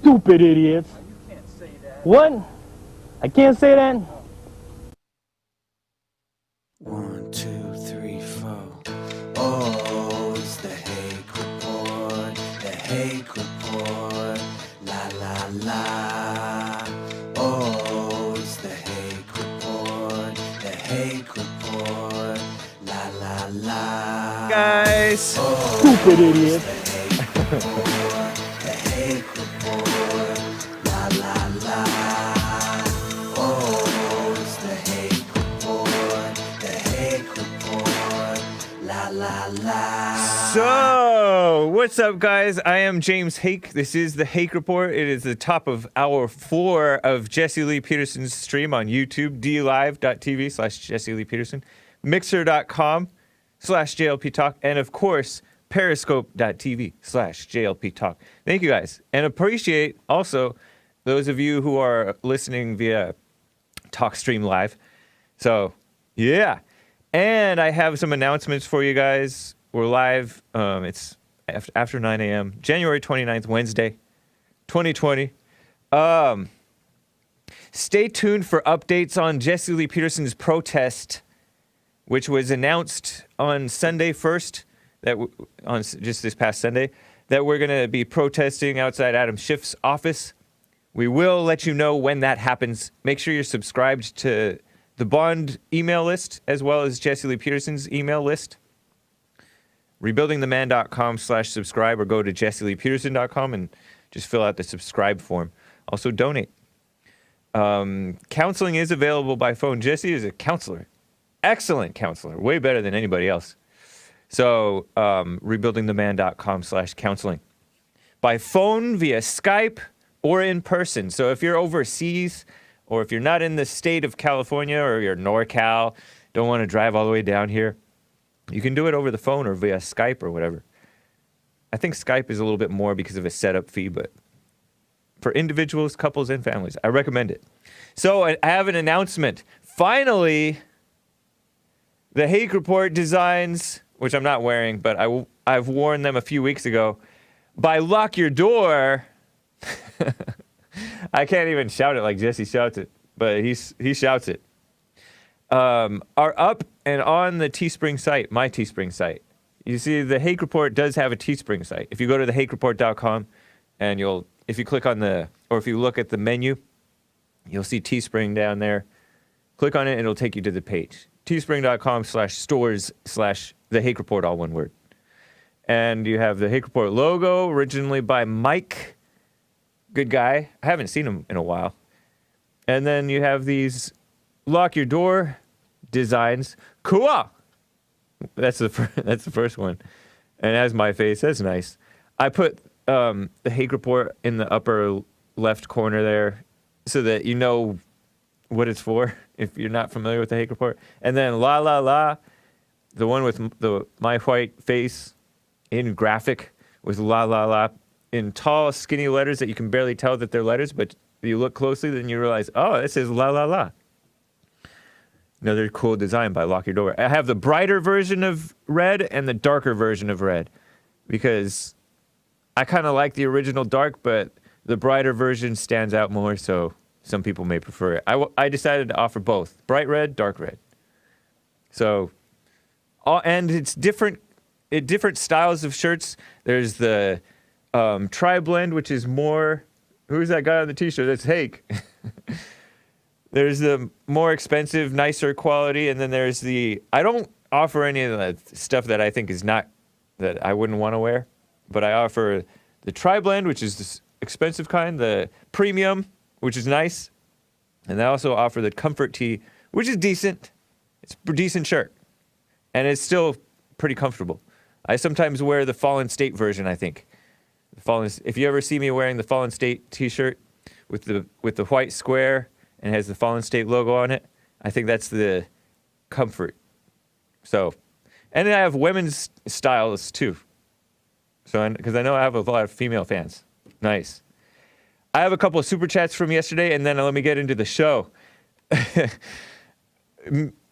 Stupid idiots. You can't say that. What? I can't say that? 1, 2, 3, 4. Oh, it's the Hake Report. The Hake Report. La la la. Oh, it's the Hake Report. The Hake Report. La la la. Guys. Stupid idiots. The Hake Report. La la la. Oh, it's the Hake Report. The Hake Report. La la la. So, what's up, guys? I am James Hake. This is the Hake Report. It is the top of hour 4 of Jesse Lee Peterson's stream on YouTube, dlive.tv/Jesse Lee Peterson, mixer.com/JLP Talk, and of course, periscope.tv/JLP Talk. Thank you, guys. And appreciate also those of you who are listening via TalkStream Live. So, yeah. And I have some announcements for you guys. We're live. It's after 9 a.m. January 29th, Wednesday, 2020. Stay tuned for updates on Jesse Lee Peterson's protest, which was announced on Sunday 1st, on just this past Sunday, that we're going to be protesting outside Adam Schiff's office. We will let you know when that happens. Make sure you're subscribed to the Bond email list, as well as Jesse Lee Peterson's email list. Rebuildingtheman.com/subscribe, or go to jesseleepeterson.com and just fill out the subscribe form. Also donate. Counseling is available by phone. Jesse is a counselor. Excellent counselor. Way better than anybody else. So, rebuildingtheman.com/counseling. By phone, via Skype, or in person. So if you're overseas, or if you're not in the state of California, or you're NorCal, don't want to drive all the way down here, you can do it over the phone or via Skype or whatever. I think Skype is a little bit more because of a setup fee, but for individuals, couples, and families, I recommend it. So I have an announcement. Finally, the Hake Report designs, which I'm not wearing, but I've worn them a few weeks ago, by Lock Your Door. I can't even shout it like Jesse shouts it, but he shouts it. Are up and on the Teespring site, my Teespring site. You see, the Hake Report does have a Teespring site. If you go to thehakereport.com and if you click on if you look at the menu, you'll see Teespring down there. Click on it and it'll take you to the page. Teespring.com/stores/the Hake Report, all one word. And you have the Hake Report logo, originally by Mike. Good guy. I haven't seen him in a while. And then you have these Lock Your Door designs. Cool. That's the first one. And as my face, that's nice. I put the Hake Report in the upper left corner there so that you know what it's for if you're not familiar with the Hake Report. And then La La La, the one with my white face in graphic with La La La in tall, skinny letters that you can barely tell that they're letters, but you look closely, then you realize, oh, it says La La La. Another cool design by Lock Your Door. I have the brighter version of red and the darker version of red because I kind of like the original dark, but the brighter version stands out more, so some people may prefer it. I decided to offer both, bright red, dark red. So, and it's different styles of shirts. There's the tri-blend, which is more, who's that guy on the t-shirt? That's Hake. There's the more expensive, nicer quality, and then there's I don't offer any of the stuff that I think is not, that I wouldn't want to wear, but I offer the tri-blend, which is the expensive kind, the premium, which is nice, and I also offer the comfort tee, which is decent. It's a decent shirt, and it's still pretty comfortable. I sometimes wear the Fallen State version, I think. If you ever see me wearing the Fallen State t-shirt with the white square and has the Fallen State logo on it, I think that's the comfort. So, and then I have women's styles too. So, because I know I have a lot of female fans. Nice. I have a couple of super chats from yesterday, and then let me get into the show.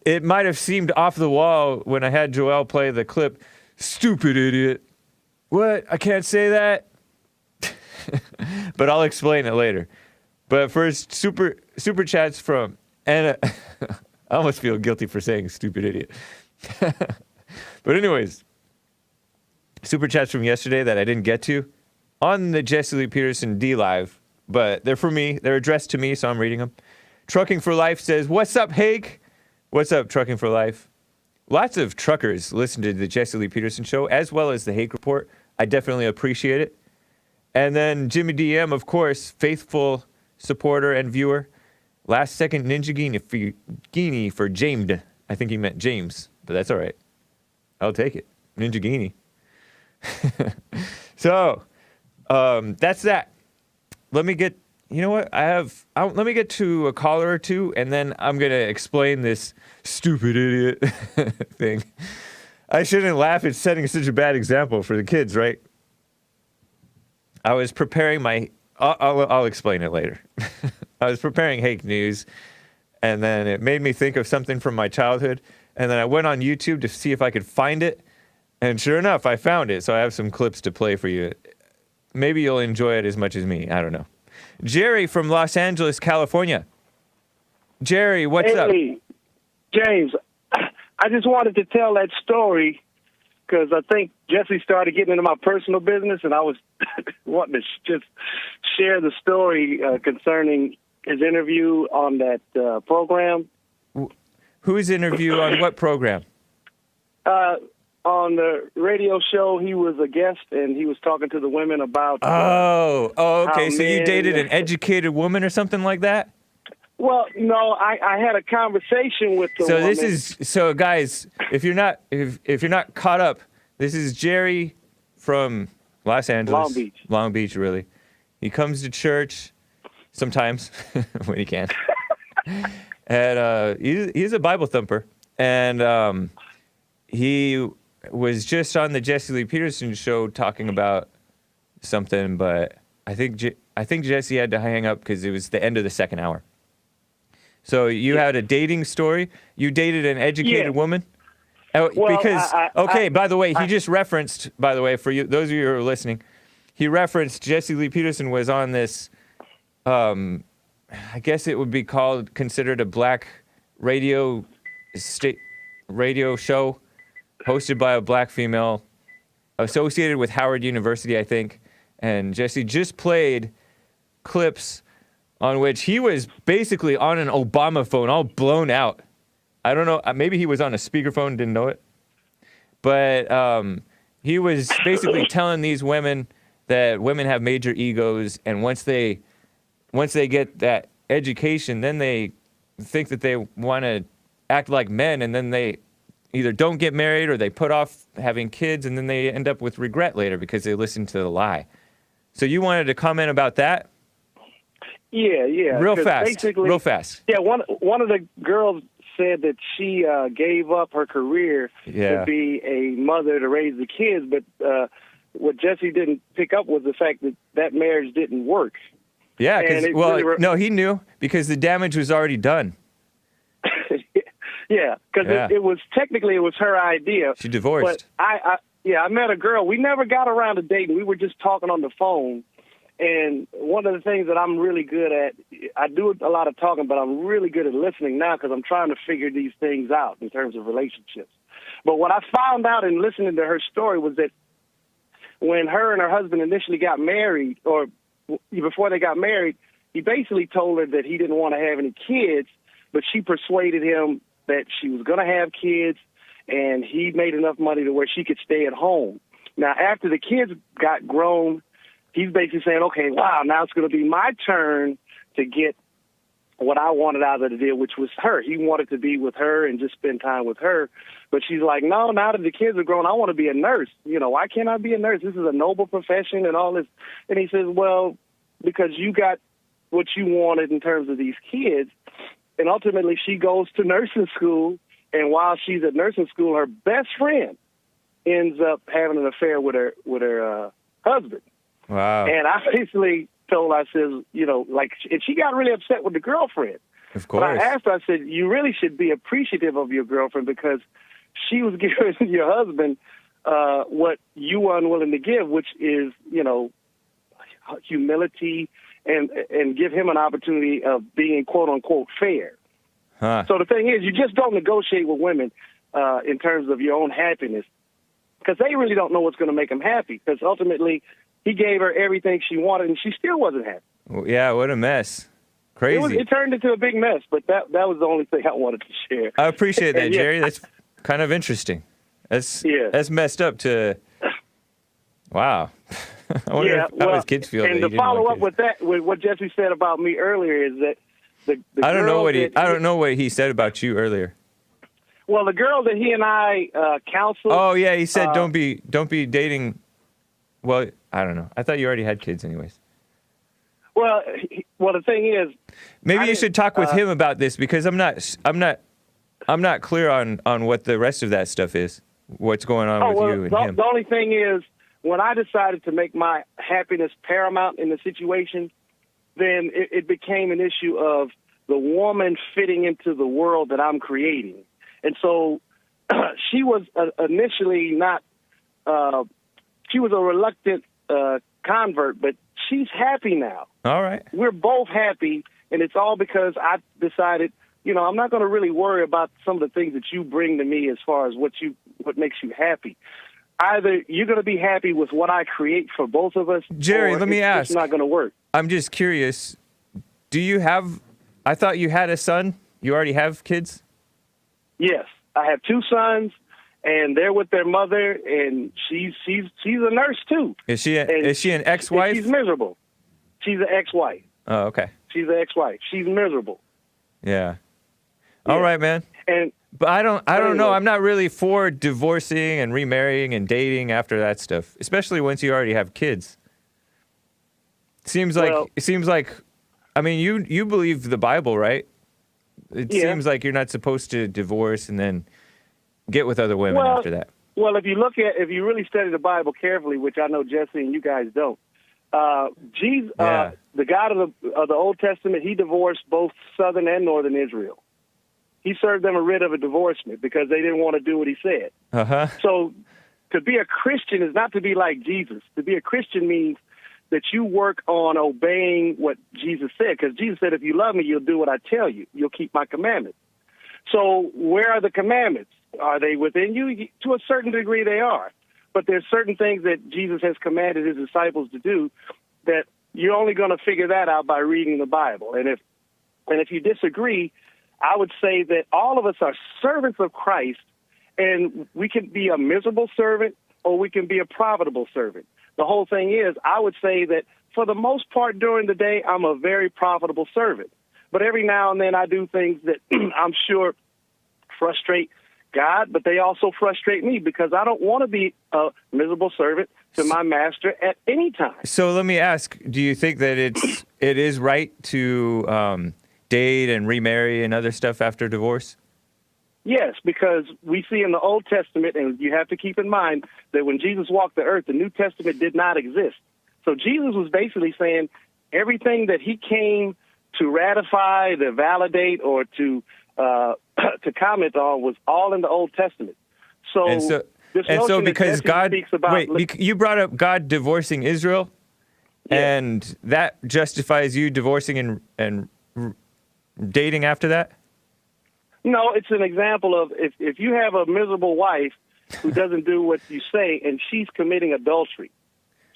It might have seemed off the wall when I had Joel play the clip. Stupid idiot. What? I can't say that? but I'll explain it later. But first, super chats from Anna. I almost feel guilty for saying stupid idiot. But anyways, super chats from yesterday that I didn't get to on the Jesse Lee Peterson D Live, but they're for me. They're addressed to me, so I'm reading them. Trucking for Life says, "What's up, Hake? What's up, Trucking for Life?" Lots of truckers listen to the Jesse Lee Peterson show, as well as the Hake Report. I definitely appreciate it. And then Jimmy DM, of course, faithful supporter and viewer. Last second Ninja Guinea for James. I think he meant James, but that's all right. I'll take it. Ninja Guinea. So, that's that. Let me get, you know what? Let me get to a caller or two, and then I'm going to explain this stupid idiot thing. I shouldn't laugh at setting such a bad example for the kids, right? I was preparing I'll explain it later. I was preparing Hake News, and then it made me think of something from my childhood, and then I went on YouTube to see if I could find it, and sure enough, I found it, so I have some clips to play for you. Maybe you'll enjoy it as much as me. I don't know. Jerry from Los Angeles, California. Jerry, what's up? Hey, James, I just wanted to tell that story because I think Jesse started getting into my personal business, and I was wanting to just share the story concerning his interview on that program. Whose interview on what program? On the radio show, he was a guest, and he was talking to the women about... okay. So you dated an educated woman or something like that? Well, no, I had a conversation with the woman. So guys, if you're not caught up, this is Jerry from Los Angeles. Long Beach, really. He comes to church sometimes when he can. And he's a Bible thumper. And he was just on the Jesse Lee Peterson show talking about something, but I think Jesse had to hang up because it was the end of the second hour. So you had a dating story? You dated an educated woman? By the way, he just referenced, for you, those of you who are listening, he referenced Jesse Lee Peterson was on this, I guess it would be considered a black radio show hosted by a black female associated with Howard University, I think. And Jesse just played clips on which he was basically on an Obama phone, all blown out. I don't know, maybe he was on a speakerphone, didn't know it. But he was basically telling these women that women have major egos, and once they get that education, then they think that they want to act like men, and then they either don't get married or they put off having kids, and then they end up with regret later because they listened to the lie. So you wanted to comment about that? Yeah. Real fast. Yeah, one of the girls said that she gave up her career to be a mother to raise the kids, but what Jesse didn't pick up was the fact that marriage didn't work. Yeah, he knew because the damage was already done. Yeah, because it was her idea. She divorced. But I met a girl. We never got around to dating. We were just talking on the phone. And one of the things that I'm really good at, I do a lot of talking, but I'm really good at listening now because I'm trying to figure these things out in terms of relationships. But what I found out in listening to her story was that when her and her husband initially got married, or before they got married, he basically told her that he didn't want to have any kids, but she persuaded him that she was going to have kids, and he made enough money to where she could stay at home. Now, after the kids got grown, he's basically saying, okay, wow, now it's going to be my turn to get what I wanted out of the deal, which was her. He wanted to be with her and just spend time with her. But she's like, no, now that the kids are grown, I want to be a nurse. You know, why can't I be a nurse? This is a noble profession and all this. And he says, well, because you got what you wanted in terms of these kids. And ultimately she goes to nursing school. And while she's at nursing school, her best friend ends up having an affair with her husband. Wow. And I basically told her, I said, you know, like, and she got really upset with the girlfriend. Of course. But I asked her, I said, you really should be appreciative of your girlfriend because she was giving your husband what you were unwilling to give, which is, you know, humility and give him an opportunity of being quote unquote fair. Huh. So the thing is, you just don't negotiate with women in terms of your own happiness, because they really don't know what's going to make them happy. Because ultimately, he gave her everything she wanted, and she still wasn't happy. Well, yeah, what a mess. Crazy. It turned into a big mess, but that was the only thing I wanted to share. I appreciate that, And yeah, Jerry. That's kind of interesting. That's Yeah. messed up to. Wow. I wonder how his kids feel. And that to he didn't follow want up with that, with what Jesse said about me earlier, is that the I don't know girl what he. that I don't know what he said about you earlier. Well, the girl that he and I counseled. Oh yeah, he said don't be dating. Well, I don't know. I thought you already had kids, anyways. Well, the thing is, Maybe I you didn't- should talk with him about this, because I'm not clear on what the rest of that stuff is. What's going on with you and him? The only thing is, when I decided to make my happiness paramount in the situation, then it became an issue of the woman fitting into the world that I'm creating. And so she was initially not, she was a reluctant convert, but she's happy now. All right. We're both happy, and it's all because I decided, I'm not going to really worry about some of the things that you bring to me as far as what makes you happy. Either you're going to be happy with what I create for both of us, Jerry, or let me ask. it's not going to work. I'm just curious. Do you have? I thought you had a son. You already have kids? Yes, I have two sons, and they're with their mother, and she's a nurse too. Is she an ex-wife? She's miserable. She's an ex-wife. Oh, okay. She's an ex-wife. She's miserable. Yeah. All right, man. But I don't know. I'm not really for divorcing and remarrying and dating after that stuff, especially once you already have kids. It seems like I mean, you believe the Bible, right? It seems like you're not supposed to divorce and then get with other women after that. Well, if you really study the Bible carefully, which I know Jesse and you guys don't, Jesus, the God of the Old Testament, he divorced both southern and northern Israel. He served them a writ of a divorcement because they didn't want to do what he said. So to be a Christian is not to be like Jesus. To be a Christian means that you work on obeying what Jesus said, because Jesus said, if you love me, you'll do what I tell you. You'll keep my commandments. So where are the commandments? Are they within you? To a certain degree, they are. But there's certain things that Jesus has commanded his disciples to do that you're only going to figure that out by reading the Bible. And if you disagree, I would say that all of us are servants of Christ, and we can be a miserable servant or we can be a profitable servant. The whole thing is, I would say that for the most part during the day, I'm a very profitable servant. But every now and then I do things that I'm sure frustrate God, but they also frustrate me because I don't want to be a miserable servant to my master at any time. So let me ask, do you think that it is right to date and remarry and other stuff after divorce? Yes, because we see in the Old Testament, and you have to keep in mind that when Jesus walked the earth, the New Testament did not exist. So Jesus was basically saying everything that he came to ratify, to validate, or to comment on was all in the Old Testament. So because God speaks about, you brought up God divorcing Israel, and that justifies you divorcing and dating after that? No, it's an example of if you have a miserable wife who doesn't do what you say, and she's committing adultery.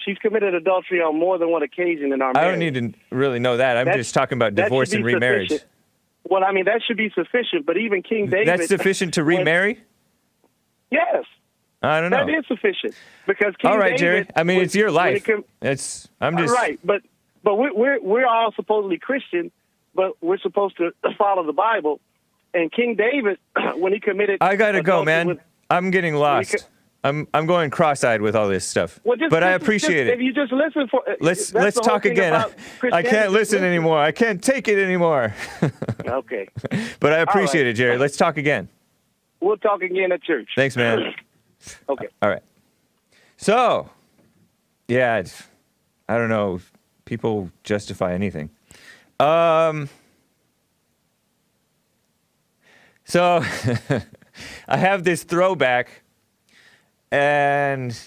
She's committed adultery on more than one occasion in our marriage. I don't need to really know that. I'm just talking about divorce and remarriage. Sufficient. Well, I mean, that should be sufficient, but even King David... That's sufficient to remarry? Yes. I don't know. That is sufficient. Because King all right, David, Jerry. I mean, it's your life. I'm just... Right, but we're all supposedly Christian, but we're supposed to follow the Bible. And King David, when he committed... I got to go, man. I'm getting lost. I'm going cross-eyed with all this stuff. Well, but I appreciate it. If you just listen for... Let's talk again. I can't listen anymore. I can't take it anymore. Okay. But I appreciate it, Jerry. Let's talk again. We'll talk again at church. Thanks, man. Okay. All right. So, yeah, I don't know. People justify anything. So, I have this throwback, and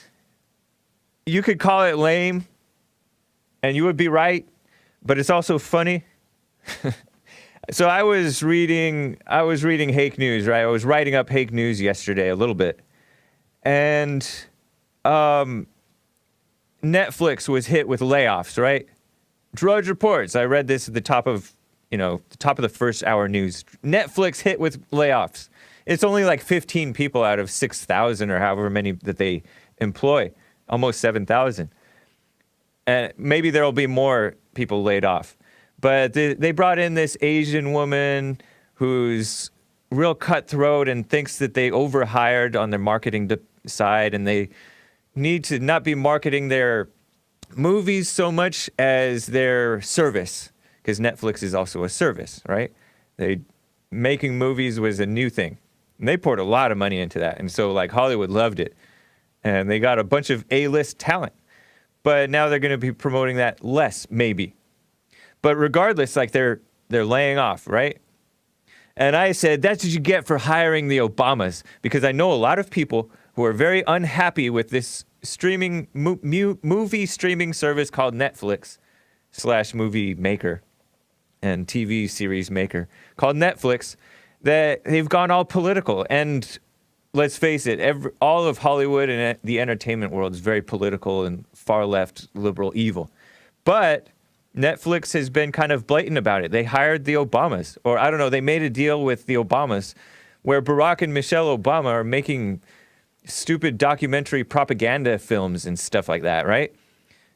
you could call it lame, and you would be right, but it's also funny. So I was reading Hake News, right? I was writing up Hake News yesterday a little bit, and Netflix was hit with layoffs, right? Drudge reports. I read this at the top of the first hour news. Netflix hit with layoffs. It's only like 15 people out of 6,000 or however many that they employ, almost 7,000. And maybe there'll be more people laid off. But they brought in this Asian woman who's real cutthroat and thinks that they overhired on their marketing side, and they need to not be marketing their movies so much as their service, because Netflix is also a service, right? Making movies was a new thing, and they poured a lot of money into that, and so like Hollywood loved it, and they got a bunch of A-list talent. But now they're going to be promoting that less, maybe. But regardless, like they're laying off, right? And I said, that's what you get for hiring the Obamas, because I know a lot of people who are very unhappy with this streaming movie streaming service called Netflix / movie maker and TV series maker called Netflix, that they've gone all political. And let's face it, all of Hollywood and the entertainment world is very political and far left, liberal, evil. But Netflix has been kind of blatant about it. They hired the Obamas, or I don't know, they made a deal with the Obamas where Barack and Michelle Obama are making stupid documentary propaganda films and stuff like that, right?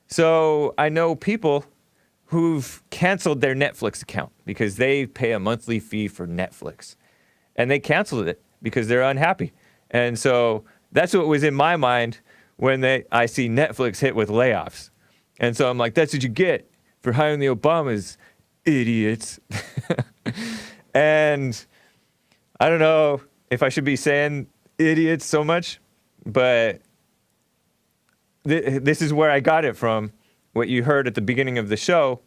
So I know people who've canceled their Netflix account because they pay a monthly fee for Netflix. And they canceled it because they're unhappy. And so that's what was in my mind when I see Netflix hit with layoffs. And so I'm like, that's what you get for hiring the Obamas, idiots. And I don't know if I should be saying idiots so much, but this is where I got it from. What you heard at the beginning of the show,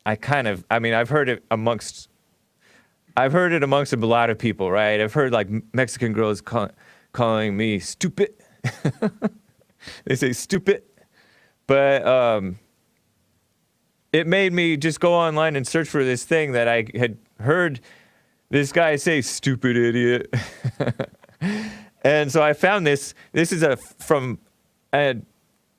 I've heard it amongst a lot of people, right? I've heard like Mexican girls calling me stupid. They say stupid. But it made me just go online and search for this thing that I had heard this guy say, stupid idiot. And so I found this. This is from a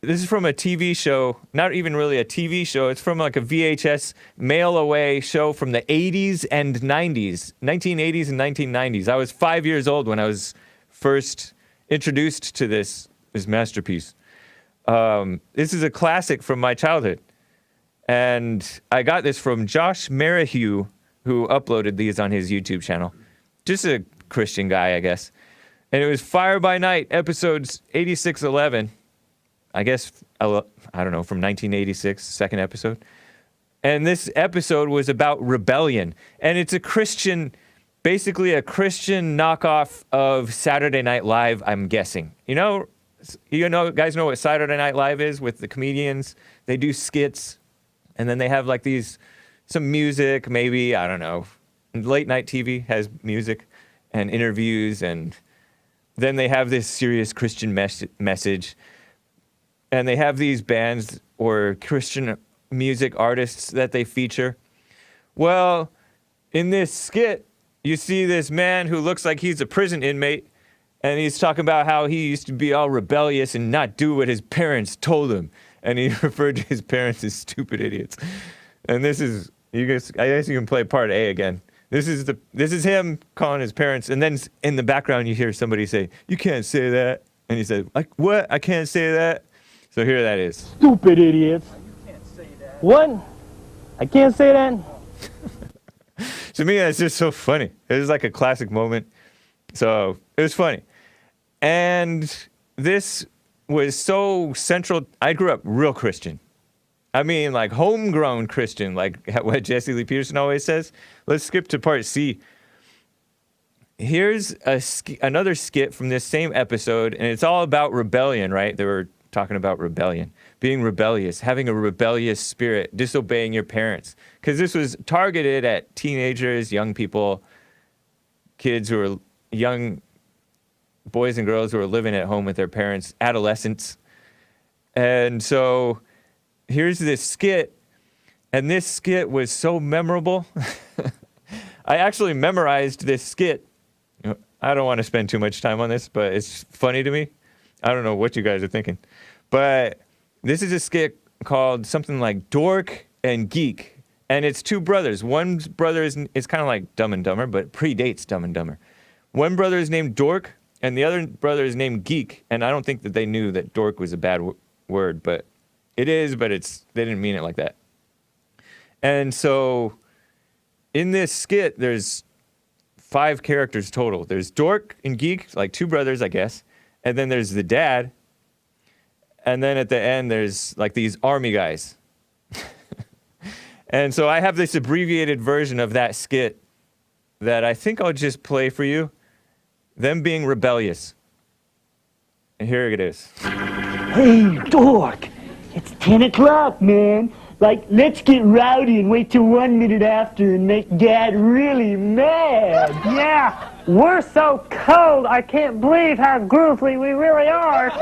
TV show, not even really a TV show. It's from like a VHS mail-away show from the 80s and 90s, 1980s and 1990s. I was 5 years old when I was first introduced to this masterpiece. This is a classic from my childhood. And I got this from Josh Merrihew, who uploaded these on his YouTube channel. Just a Christian guy, I guess. And it was Fire by Night, episodes 8611. I guess, I don't know, from 1986, second episode. And this episode was about rebellion. And it's basically a Christian knockoff of Saturday Night Live, I'm guessing. You guys know what Saturday Night Live is with the comedians? They do skits. And then they have like some music, maybe, I don't know. Late night TV has music and interviews, and then they have this serious Christian message. And they have these bands or Christian music artists that they feature. Well, in this skit, you see this man who looks like he's a prison inmate, and he's talking about how he used to be all rebellious and not do what his parents told him. And he referred to his parents as stupid idiots. And this is, I guess you can play part A again. This is him calling his parents, and then in the background you hear somebody say, "You can't say that." And he said, "Like what? I can't say that." So here that is. Stupid idiots. You can't say that. What? I can't say that. To me, that's just so funny. It was like a classic moment. So it was funny. And this was so central. I grew up real Christian. I mean, like homegrown Christian, like what Jesse Lee Peterson always says. Let's skip to part C. Here's another skit from this same episode, and it's all about rebellion, right? They were talking about rebellion, being rebellious, having a rebellious spirit, disobeying your parents. Because this was targeted at teenagers, young people, kids who are young boys and girls who are living at home with their parents, adolescents. And so here's this skit, and this skit was so memorable. I actually memorized this skit. I don't want to spend too much time on this, but it's funny to me. I don't know what you guys are thinking. But this is a skit called something like Dork and Geek. And it's two brothers. One brother is kind of like Dumb and Dumber, but predates Dumb and Dumber. One brother is named Dork, and the other brother is named Geek. And I don't think that they knew that Dork was a bad word, but it is, but they didn't mean it like that. And so in this skit, there's 5 characters total. There's Dork and Geek, like 2 brothers, I guess. And then there's the dad. And then at the end, there's like these army guys. And so I have this abbreviated version of that skit that I think I'll just play for you. Them being rebellious. And here it is. Hey, Dork, it's 10 o'clock, man. Like, let's get rowdy and wait till 1 minute after and make Dad really mad. Yeah, we're so cold, I can't believe how groovy we really are.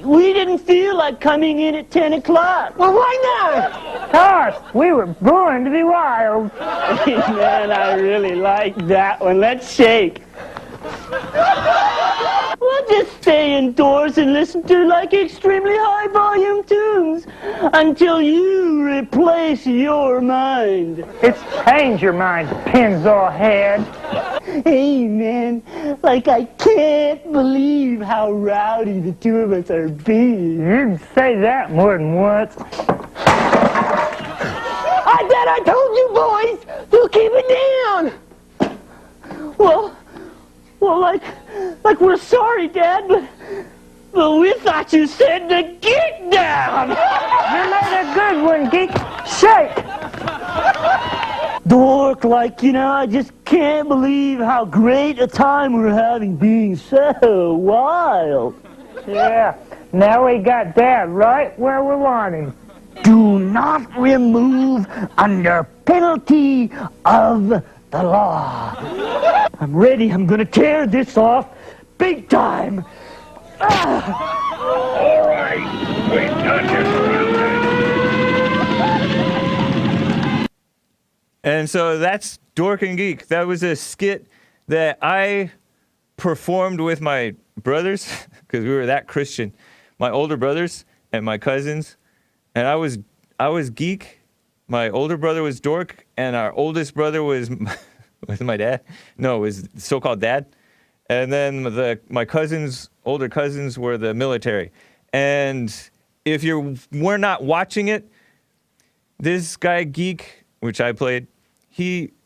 We didn't feel like coming in at 10 o'clock. Well, why not? Gosh, we were born to be wild. Man, I really like that one. Let's shake. We'll just stay indoors and listen to like extremely high volume tunes until you replace your mind. It's change your mind, Pennzoil head. Hey man, like I can't believe how rowdy the two of us are being. You'd say that more than once. I told you boys to keep it down. Well, like we're sorry, Dad, but we thought you said to get down. You made a good one, Geek. Shake. Dork, I just can't believe how great a time we're having being so wild. Yeah, now we got Dad right where we want him. Do not remove under penalty of the law. I'm ready. I'm gonna tear this off big time. All right, we've done this. And so that's Dork and Geek. That was a skit that I performed with my brothers, because we were that Christian. My older brothers and my cousins. And I was Geek. My older brother was Dork, and our oldest brother was my dad. No, it was so-called Dad. And then my older cousins were the military. And if you were not watching it, this guy Geek, which I played,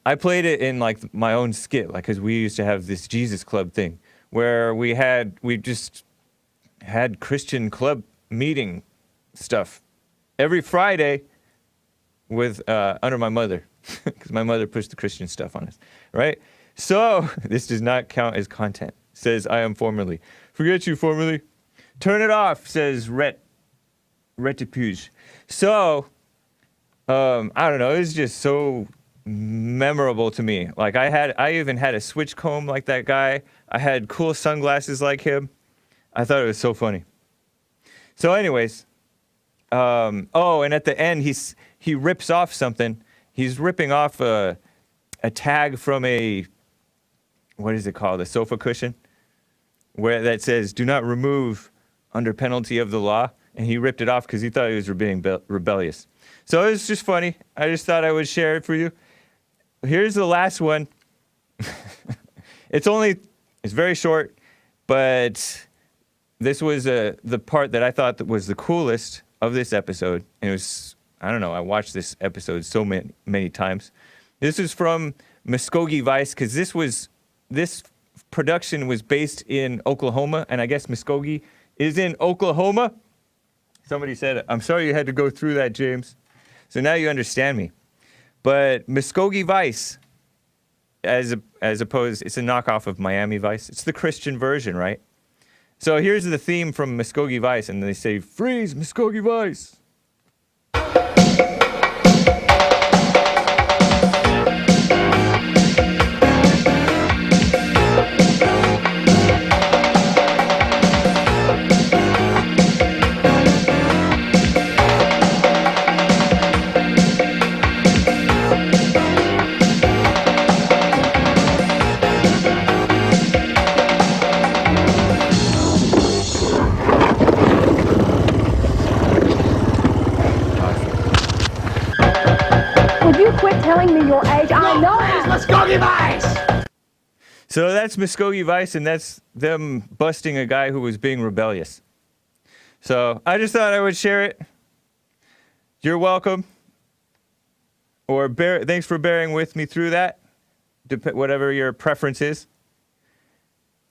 I played it in like my own skit, like, because we used to have this Jesus Club thing where we just had Christian club meeting stuff every Friday with under my mother, because my mother pushed the Christian stuff on us, right? So this does not count as content. Says I am formerly. Forget you formerly. Turn it off, says Retipuge. So I don't know. It was just so memorable to me. Like I even had a switch comb like that guy. I had cool sunglasses like him. I thought it was so funny. So anyways, and at the end he rips off something. He's ripping off a tag from what is it called? A sofa cushion, where that says "Do not remove under penalty of the law," and he ripped it off because he thought he was being rebellious. So it was just funny. I just thought I would share it for you. Here's the last one. It's very short, but this was the part that I thought that was the coolest of this episode. And it was, I don't know, I watched this episode so many times. This is from Muskogee Vice, because this production was based in Oklahoma, and I guess Muskogee is in Oklahoma. Somebody said, I'm sorry you had to go through that, James. So now you understand me. But Muskogee Vice, as opposed, it's a knockoff of Miami Vice. It's the Christian version, right? So here's the theme from Muskogee Vice, and they say, "Freeze, Muskogee Vice." Will you quit telling me your age? I know how. Muskogee Vice! So that's Muskogee Vice, and that's them busting a guy who was being rebellious. So I just thought I would share it. You're welcome. Or thanks for bearing with me through that. Whatever your preference is.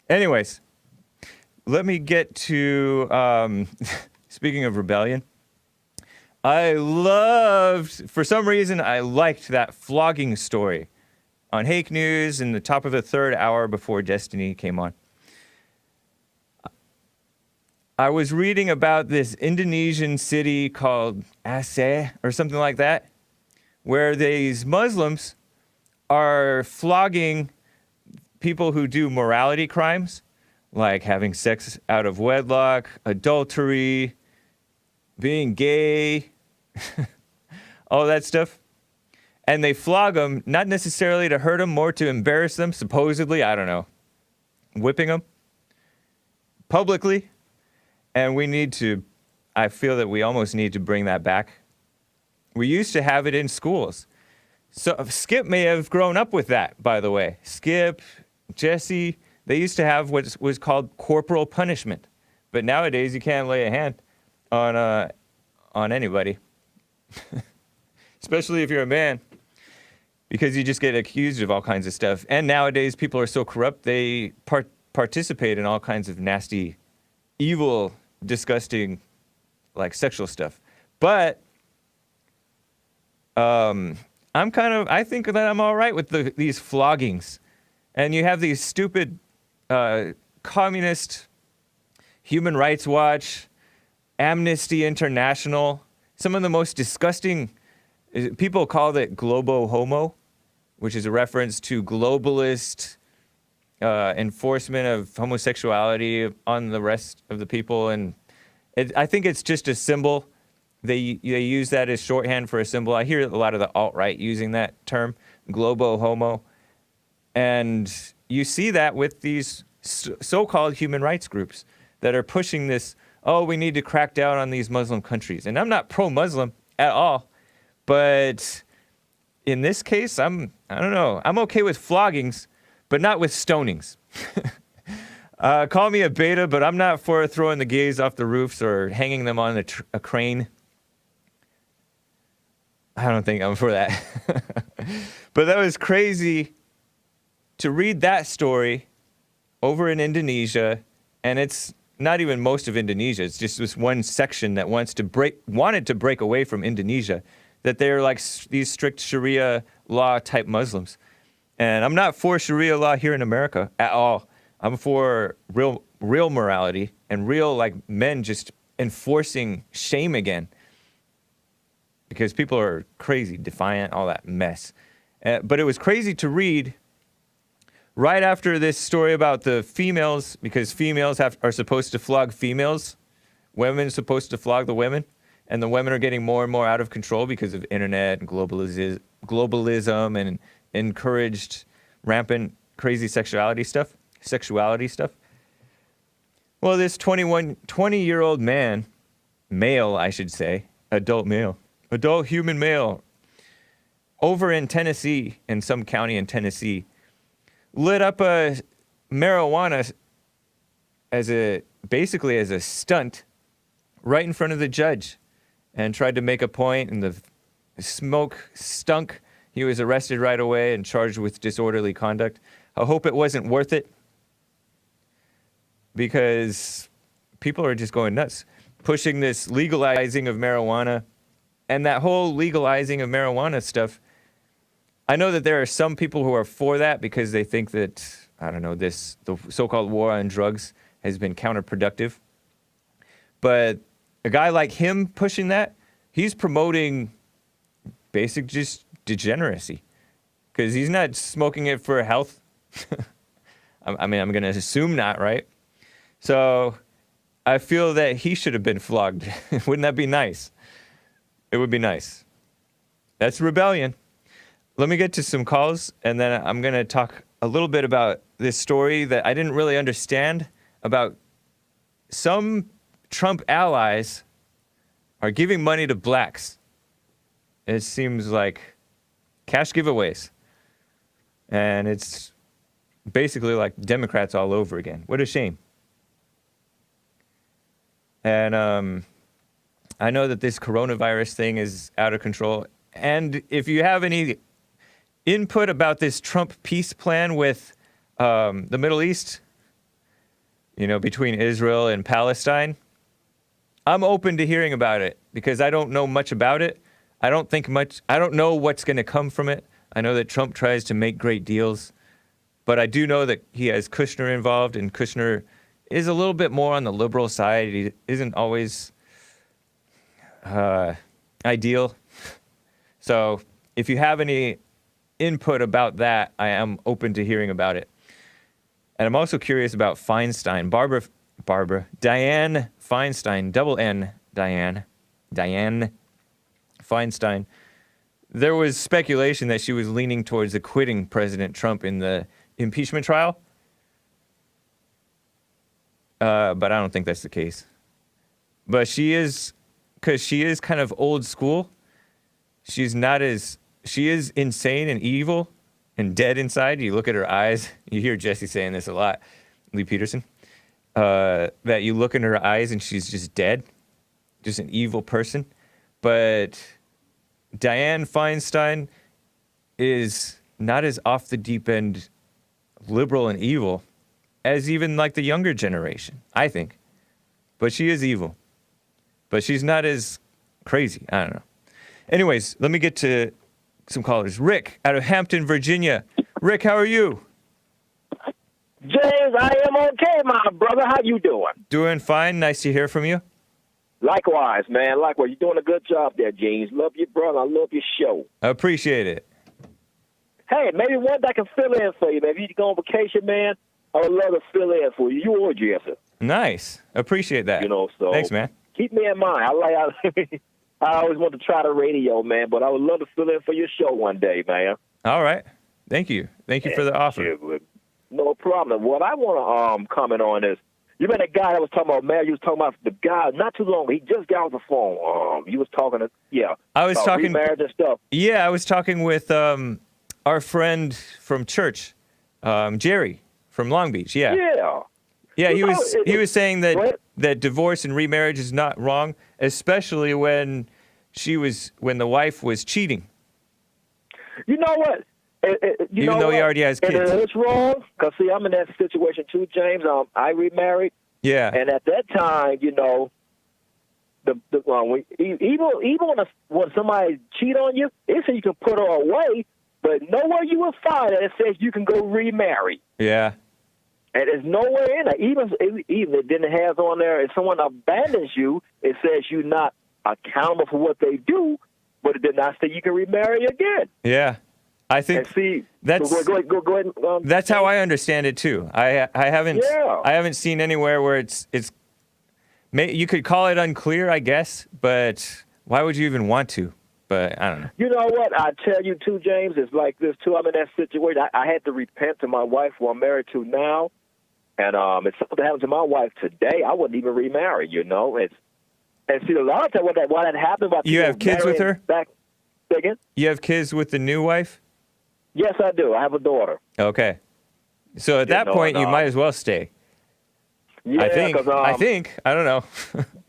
Anyways, let me get to, speaking of rebellion, for some reason, I liked that flogging story on Hake News in the top of the third hour before Destiny came on. I was reading about this Indonesian city called Aceh or something like that, where these Muslims are flogging people who do morality crimes, like having sex out of wedlock, adultery, being gay, all that stuff. And they flog them, not necessarily to hurt them, more to embarrass them, supposedly, I don't know, whipping them publicly. And I feel that we almost need to bring that back. We used to have it in schools. So Skip may have grown up with that, by the way. Skip, Jesse, they used to have what was called corporal punishment. But nowadays, you can't lay a hand on anybody. Especially if you're a man. Because you just get accused of all kinds of stuff. And nowadays, people are so corrupt, they participate in all kinds of nasty, evil, disgusting, like sexual stuff. But I think that I'm all right with these floggings. And you have these stupid communist, Human Rights Watch, Amnesty International, some of the most disgusting, people call it globo homo, which is a reference to globalist enforcement of homosexuality on the rest of the people. And I think it's just a symbol. They use that as shorthand for a symbol. I hear a lot of the alt-right using that term, globo homo. And you see that with these so-called human rights groups that are pushing this, we need to crack down on these Muslim countries. And I'm not pro-Muslim at all, but in this case, I don't know. I'm okay with floggings, but not with stonings. Call me a beta, but I'm not for throwing the gays off the roofs or hanging them on a crane. I don't think I'm for that. But that was crazy to read that story over in Indonesia, and it's not even most of Indonesia. It's just this one section that wanted to break away from Indonesia, that they're like these strict Sharia law type Muslims. And I'm not for Sharia law here in America at all. I'm for real morality and real like men just enforcing shame again. Because people are crazy, defiant, all that mess. But it was crazy to read right after this story about the females, because females are supposed to flog females. Women are supposed to flog the women. And the women are getting more and more out of control because of internet and globalism and encouraged rampant crazy sexuality stuff. Well, this 20-year-old male, I should say, adult human male, over in Tennessee, in some county in Tennessee, lit up a marijuana basically as a stunt right in front of the judge and tried to make a point, and the smoke stunk. He was arrested right away and charged with disorderly conduct. I hope it wasn't worth it, because people are just going nuts, pushing this legalizing of marijuana. And that whole legalizing of marijuana stuff, I know that there are some people who are for that because they think that, I don't know, the so-called war on drugs has been counterproductive. But a guy like him pushing that, he's promoting basic just degeneracy, because he's not smoking it for health. I mean, I'm going to assume not, right? So I feel that he should have been flogged. Wouldn't that be nice? It would be nice. That's rebellion. Let me get to some calls, and then I'm going to talk a little bit about this story that I didn't really understand about some Trump allies are giving money to blacks. It seems like cash giveaways. And it's basically like Democrats all over again. What a shame. And I know that this coronavirus thing is out of control. And if you have any input about this Trump peace plan with the Middle East, you know, between Israel and Palestine, I'm open to hearing about it because I don't know much about it. I don't know what's going to come from it. I know that Trump tries to make great deals, but I do know that he has Kushner involved, and Kushner is a little bit more on the liberal side. He isn't always ideal. So if you have any input about that, I am open to hearing about it. And I'm also curious about Feinstein, Dianne Feinstein, double N, Dianne Feinstein. There was speculation that she was leaning towards acquitting President Trump in the impeachment trial. But I don't think that's the case. But she is, because she is kind of old school. She is insane and evil and dead inside. You look at her eyes. You hear Jesse saying this a lot, Lee Peterson. That you look in her eyes and she's just dead. Just an evil person. But Dianne Feinstein is not as off the deep end liberal and evil as even like the younger generation, I think. But she is evil. But she's not as crazy. I don't know. Anyways, let me get to some callers. Rick out of Hampton, Virginia. Rick, how are you? James, I am okay, my brother. How you doing? Doing fine. Nice to hear from you. Likewise, man. Likewise. You're doing a good job there, James. Love you, brother. I love your show. I appreciate it. Hey, maybe one day I can fill in for you, man. If you go on vacation, man, I would love to fill in for you. You or Jesse. Nice. Appreciate that. You know, so thanks, man. Keep me in mind. I always want to try the radio, man, but I would love to fill in for your show one day, man. All right. Thank you. Thank you for the offer. Yeah, no problem. What I want to comment on is, you remember that guy that was talking about, man, you was talking about the guy not too long ago. He just got off the phone. You was talking to, I was talking remarriage and stuff. Yeah, I was talking with our friend from church, Jerry from Long Beach. Yeah. Yeah, he was saying that divorce and remarriage is not wrong, especially when the wife was cheating. You know what? Even though he already has kids. And it's wrong, because, see, I'm in that situation too, James. I remarried. Yeah. And at that time, you know, even when somebody cheat on you, it says you can put her away, but nowhere you will find it says you can go remarry. Yeah. And there's nowhere in it. Even it didn't have on there, if someone abandons you, it says you're not accountable for what they do, but it did not say you can remarry again. Yeah. I think that's go ahead. That's how I understand it too. I haven't seen anywhere where it's you could call it unclear, I guess, but why would you even want to? But I don't know. You know what? I tell you too, James, it's like this too. I'm in that situation. I had to repent to my wife who I'm married to now, and if something happened to my wife today, I wouldn't even remarry. You know, and see a lot of times why that happened. You have kids with her? Again? You have kids with the new wife? Yes, I do. I have a daughter. Okay. So at that point, you might as well stay. Yeah, I think. I don't know.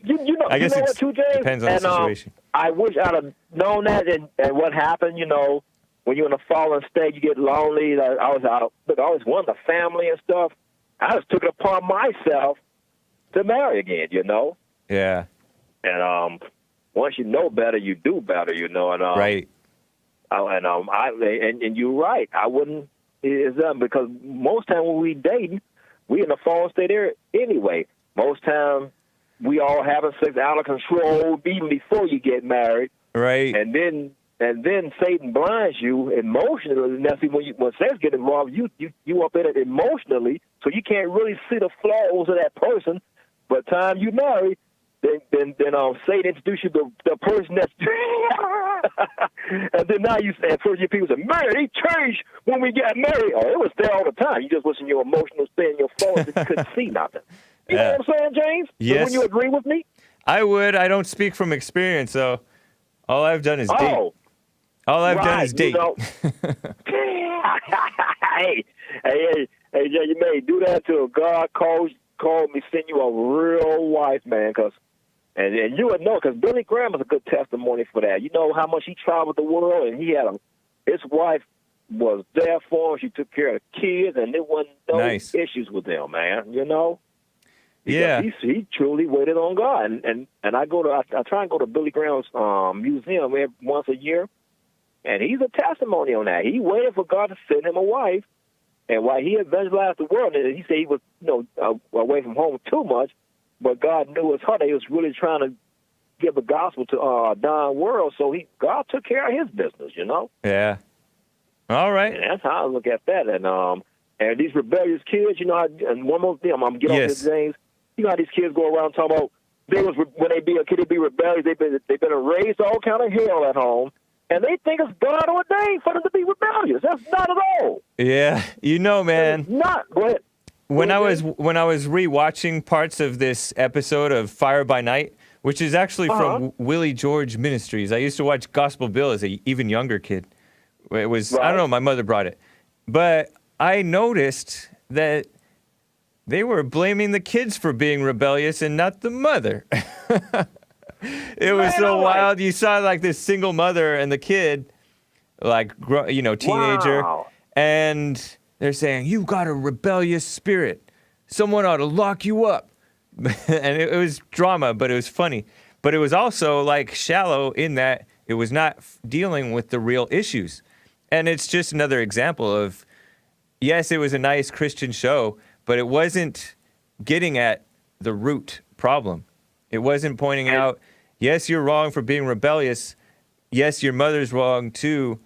You know, I guess what, too, James? Depends on the situation. I wish I'd have known that and what happened, you know, when you're in a fallen state, you get lonely. I always wanted a family and stuff. I just took it upon myself to marry again, you know? Yeah. And once you know better, you do better, you know? And, right. And you're right. I wouldn't, because most time when we dating, we in a fallen state there anyway. Most time we all having sex out of control even before you get married. Right. And then Satan blinds you emotionally. And that's when sex get involved, you up in it emotionally, so you can't really see the flaws of that person. But time you marry, then Satan introduces you to the person that's and then now and first your people say, man, they changed when we got married. Oh, it was there all the time. You just wasn't your emotional state and your flaws that you couldn't see nothing. You know what I'm saying, James? Yes. So when you agree with me? I would. I don't speak from experience, though. All I've done is date. All I've done Right, is date. You know, hey, Jay, you may do that till God called me, send you a real wife, man, and you would know, because Billy Graham is a good testimony for that. You know how much he traveled the world, and his wife was there for him. She took care of the kids, and there wasn't no Nice. issues with them, man, you know? Yeah. Because he truly waited on God. And I try and go to Billy Graham's museum once a year, and he's a testimony on that. He waited for God to send him a wife, and while he evangelized the world, and he said he was away from home too much, but God knew his heart. He was really trying to give the gospel to a dying world, so God took care of his business, you know? Yeah. All right. And that's how I look at that. And these rebellious kids, you know, and one more thing, I'm going to get off this, James. You know how these kids go around talking about when they be a kid, they be rebellious. They've been raised all kind of hell at home, and they think it's God ordained for them to be rebellious. That's not at all. Yeah, you know, man. It's not. Go ahead. When I was rewatching parts of this episode of Fire by Night, which is actually from Willie George Ministries. I used to watch Gospel Bill as an even younger kid. It was I don't know, my mother brought it, but I noticed that they were blaming the kids for being rebellious and not the mother. It was so wild. You saw like this single mother and the kid, like, teenager. Wow. And they're saying, you got a rebellious spirit. Someone ought to lock you up. And it was drama, but it was funny. But it was also like shallow in that it was not dealing with the real issues. And it's just another example of, yes, it was a nice Christian show, but it wasn't getting at the root problem. It wasn't pointing out, yes, you're wrong for being rebellious. Yes, your mother's wrong too.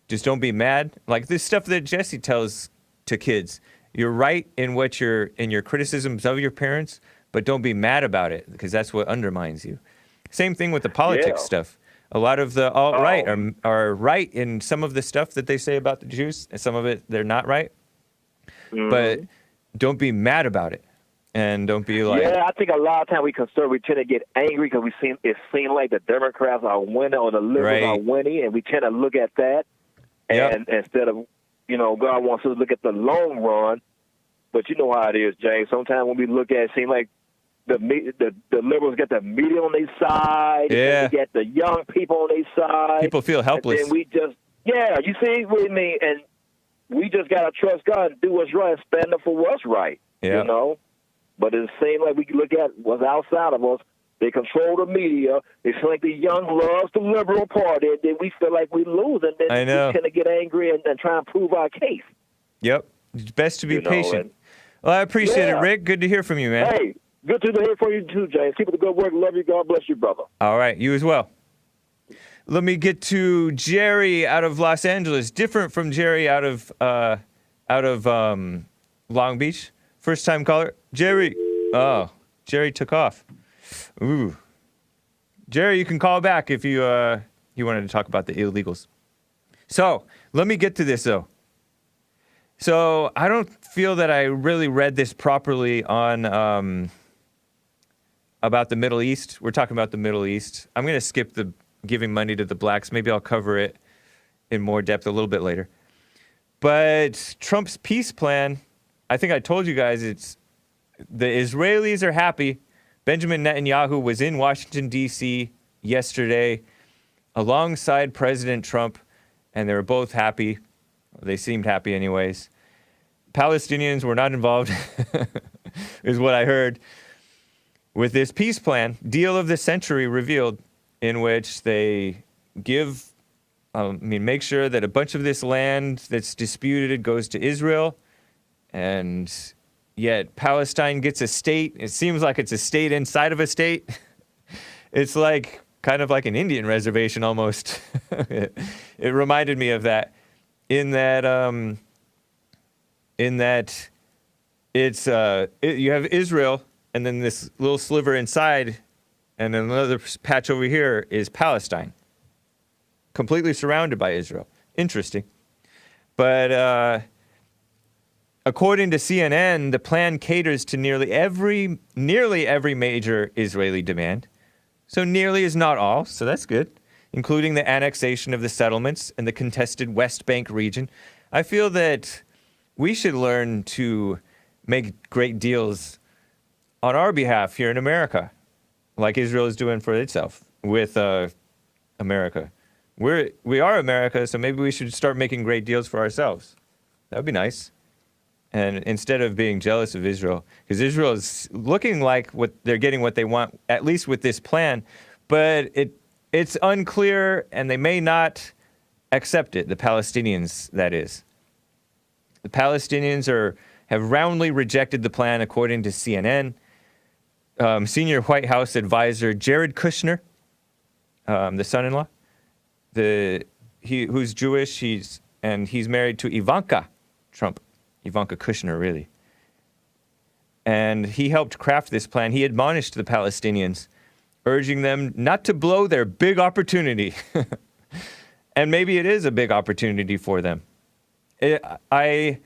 Just don't be mad. Like this stuff that Jesse tells to kids. You're right in your criticisms of your parents, but don't be mad about it because that's what undermines you. Same thing with the politics stuff. A lot of the alt-right are right in some of the stuff that they say about the Jews, and some of it they're not right. But don't be mad about it, and don't be like. Yeah, I think a lot of times we tend to get angry because it seems like the Democrats are winning or the liberals are winning, and we tend to look at that, and instead of, God wants us to look at the long run. But you know how it is, James. Sometimes when we look at it, it seems like the liberals get the media on their side, and they get the young people on their side. People feel helpless. And then we just, you see what I mean? And we just got to trust God and do what's right and stand up for what's right, you know? But it seems like we can look at what's outside of us. They control the media. They feel like the young loves the liberal party, and then we feel like we lose, and then we tend to get angry and try and prove our case. Yep. It's best to be patient. Well, I appreciate it, Rick. Good to hear from you, man. Hey, good to hear from you too, James. Keep up the good work. Love you. God bless you, brother. All right. You as well. Let me get to Jerry out of Los Angeles. Different from Jerry out of Long Beach. First time caller. Jerry. Oh, Jerry took off. Ooh. Jerry, you can call back if you wanted to talk about the illegals. So let me get to this though. So I don't feel that I really read this properly on about the Middle East. We're talking about the Middle East. I'm going to skip the giving money to the blacks. Maybe I'll cover it in more depth a little bit later. But Trump's peace plan, I think I told you guys, it's the Israelis are happy. Benjamin Netanyahu was in Washington, D.C. yesterday alongside President Trump, and they were both happy. They seemed happy anyways. Palestinians were not involved, is what I heard, with this peace plan, deal of the century revealed, in which they make sure that a bunch of this land that's disputed goes to Israel, and yet Palestine gets a state. It seems like it's a state inside of a state. It's like kind of like an Indian reservation almost. It reminded me of that. In that it's you have Israel, and then this little sliver inside, and then another patch over here is Palestine, completely surrounded by Israel. Interesting, but according to CNN, the plan caters to nearly every major Israeli demand. So nearly is not all, so that's good. including the annexation of the settlements and the contested West Bank region. I feel that we should learn to make great deals on our behalf here in America, like Israel is doing for itself with America. We are America, so maybe we should start making great deals for ourselves. That would be nice. And instead of being jealous of Israel, because Israel is looking like what they're getting what they want, at least with this plan, but it's unclear, and they may not accept it. The Palestinians, that is. The Palestinians have roundly rejected the plan, according to CNN. Senior White House advisor Jared Kushner, the son-in-law, who's Jewish, he's married to Ivanka Trump. Ivanka Kushner, really. And he helped craft this plan. He admonished the Palestinians, urging them not to blow their big opportunity. And maybe it is a big opportunity for them. I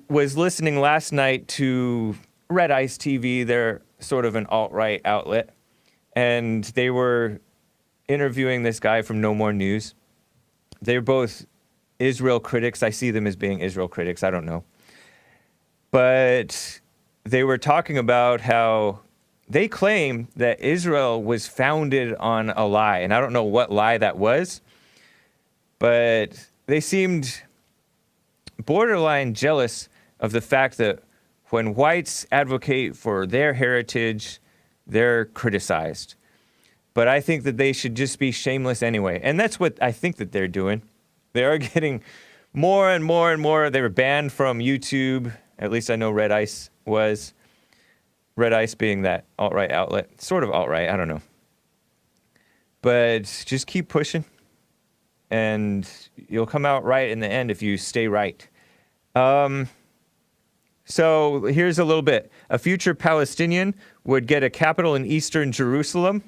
was listening last night to Red Ice TV. They're sort of an alt-right outlet. And they were interviewing this guy from No More News. They're both Israel critics. I see them as being Israel critics. I don't know. But they were talking about how they claim that Israel was founded on a lie. And I don't know what lie that was. But they seemed borderline jealous of the fact that when whites advocate for their heritage, they're criticized. But I think that they should just be shameless anyway. And that's what I think that they're doing. They are getting more and more and more. They were banned from YouTube. At least I know Red Ice was. Red Ice being that alt-right outlet. Sort of alt-right, I don't know. But just keep pushing. And you'll come out right in the end if you stay right. So here's a little bit. A future Palestinian would get a capital in eastern Jerusalem.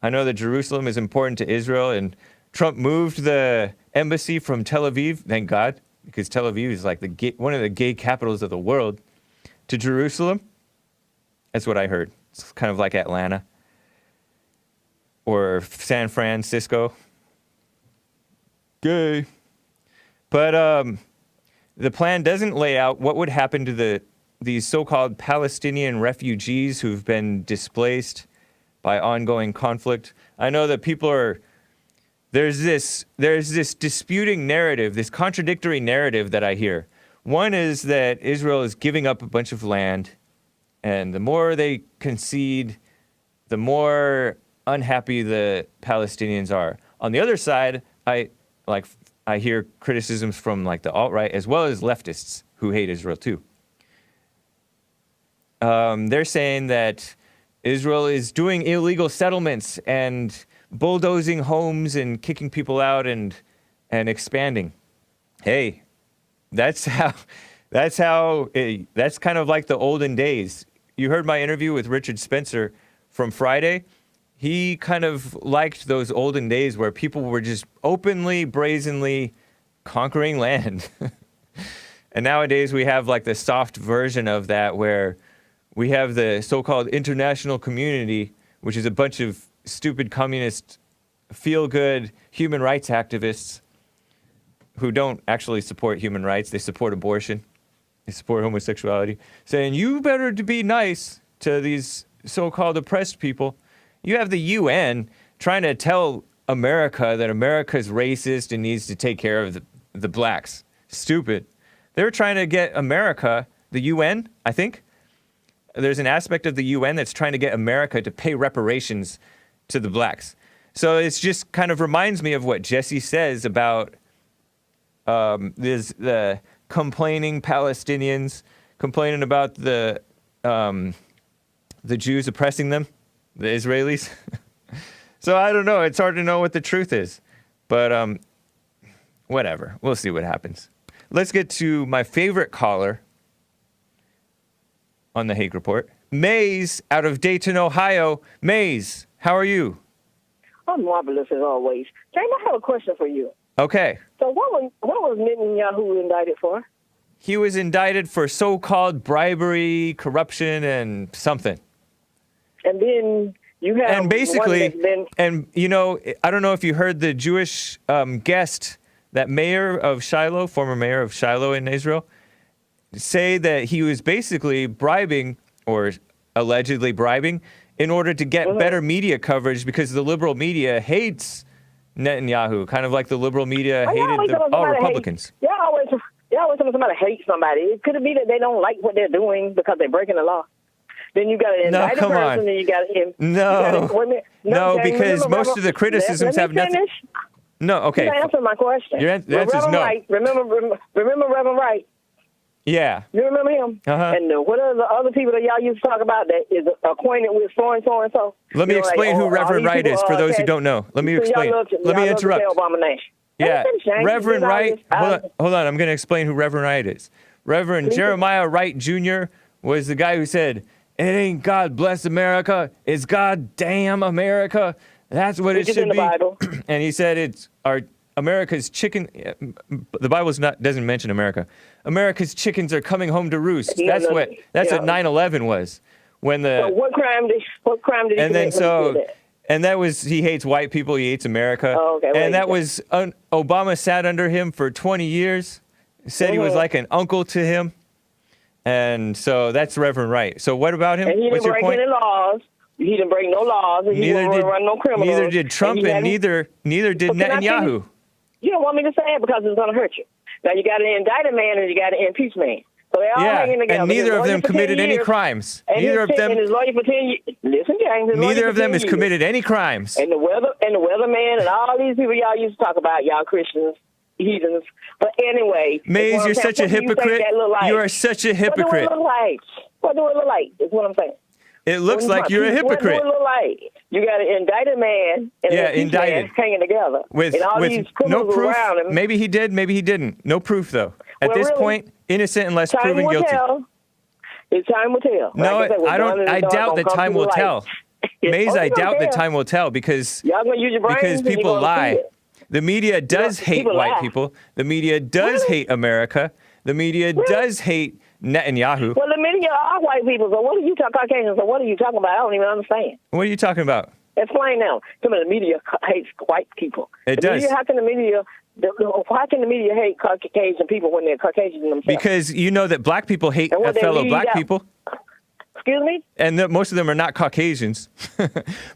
I know that Jerusalem is important to Israel, and Trump moved the embassy from Tel Aviv, thank God, because Tel Aviv is like one of the gay capitals of the world, to Jerusalem. That's what I heard. It's kind of like Atlanta or San Francisco. Gay. But the plan doesn't lay out what would happen to these so-called Palestinian refugees who've been displaced by ongoing conflict. I know that there's this disputing narrative, this contradictory narrative that I hear. One is that Israel is giving up a bunch of land, and the more they concede, the more unhappy the Palestinians are. On the other side, I hear criticisms from like the alt-right as well as leftists who hate Israel too. They're saying that Israel is doing illegal settlements and bulldozing homes and kicking people out and expanding. Hey, that's kind of like the olden days. You heard my interview with Richard Spencer from Friday. He kind of liked those olden days where people were just openly, brazenly conquering land. And nowadays we have like the soft version of that where we have the so-called international community, which is a bunch of stupid communist, feel-good human rights activists who don't actually support human rights. They support abortion. They support homosexuality, saying, you better be nice to these so-called oppressed people. You have the UN trying to tell America that America is racist and needs to take care of the blacks. Stupid. They were trying to get America, the UN, I think. There's an aspect of the UN that's trying to get America to pay reparations to the blacks. So it's just kind of reminds me of what Jesse says about the complaining Palestinians, complaining about the Jews oppressing them, the Israelis. So I don't know. It's hard to know what the truth is. But whatever. We'll see what happens. Let's get to my favorite caller on the Hague Report. Maze out of Dayton, Ohio. Maze, how are you? I'm marvelous as always. James, I have a question for you. Okay. So what was Netanyahu indicted for? He was indicted for so-called bribery, corruption, and something. And then You have And basically, one that's been, and I don't know if you heard the Jewish guest, that mayor of Shiloh, former mayor of Shiloh in Israel, say that he was basically bribing or allegedly bribing in order to get better media coverage because the liberal media hates Netanyahu, kind of like the liberal media hated all Republicans. Y'all always when somebody hates somebody. It could be that they don't like what they're doing because they're breaking the law. Then you got to indict a person, and you got to No, because most of the criticisms have nothing. No, okay. You answer my question. Your answer is no. Wright, remember Reverend Wright? Yeah. You remember him? Uh-huh. And what are the other people that y'all used to talk about that is acquainted with so and so and so? Let me explain who Reverend Wright is for those who don't know. Let me explain. Let me interrupt. Yeah, Reverend Wright. Hold on. I'm going to explain who Reverend Wright is. Reverend Jeremiah Wright Jr. was the guy who said, "It ain't God bless America, it's God damn America. That's what it should be." In the Bible. And he said it's America's chicken. The Bible doesn't mention America. America's chickens are coming home to roost. That's what 9/11 was. When the so what crime did he and then commit? And that was, he hates white people, he hates America. Oh, okay, and that was, Obama sat under him for 20 years, said he was like an uncle to him. And so that's Reverend Wright. So what about him? And he What's didn't your break point? any laws. He didn't break no laws. And he didn't run no criminals. Neither did Trump, and neither did Netanyahu. You don't want me to say it because it's going to hurt you. Now, you got to indict a man and you got to impeach man. So they all hanging together. And neither of them committed any crimes. Neither of them. And his lawyer for 10 years. Listen, James. Neither of them has committed any crimes. And the weatherman and all these people y'all used to talk about, y'all Christians, heathens. But anyway. Maze, you're such a hypocrite. You are such a hypocrite. What do it look like? Is what I'm saying. It looks like you're a hypocrite. What do it look like? You got an indicted man and indicted man hanging together. With these no proof. Around him. Maybe he did, maybe he didn't. No proof, though. At this point, innocent unless proven guilty. Time will tell. No, I doubt that time will tell. Maze, I doubt that time will tell because people lie. The media does hate white people. The media does hate America. The media does hate Netanyahu. Well, the media are white people, so what are you talking Caucasians? So what are you talking about? I don't even understand. What are you talking about? Explain now. Some of the media hates white people. It does. How can the media hate Caucasian people when they're Caucasian themselves? Because you know that black people hate fellow black people. Excuse me? And that most of them are not Caucasians.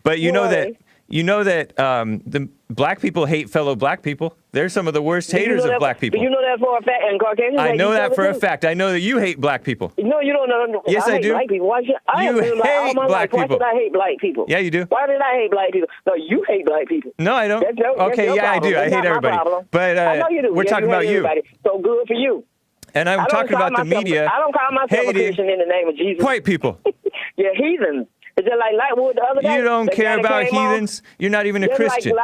But you know that the black people hate fellow black people. They're some of the worst haters of black people. You know that for a fact, and Caucasians I know that for a fact. I know that you hate black people. No, you don't know. Yes, I do. Black people. Why should I hate black people? Why should I hate black people? Yeah, you do. Why did I hate black people? No, you hate black people. No, I don't. Okay, I do. I hate everybody. But I know you do. We're talking about you. So good for you. And I'm talking about the media. I don't call myself a Christian in the name of Jesus. White people. You're heathens. Is it like Lightwood the other day? You don't care about heathens. You're not even a Christian.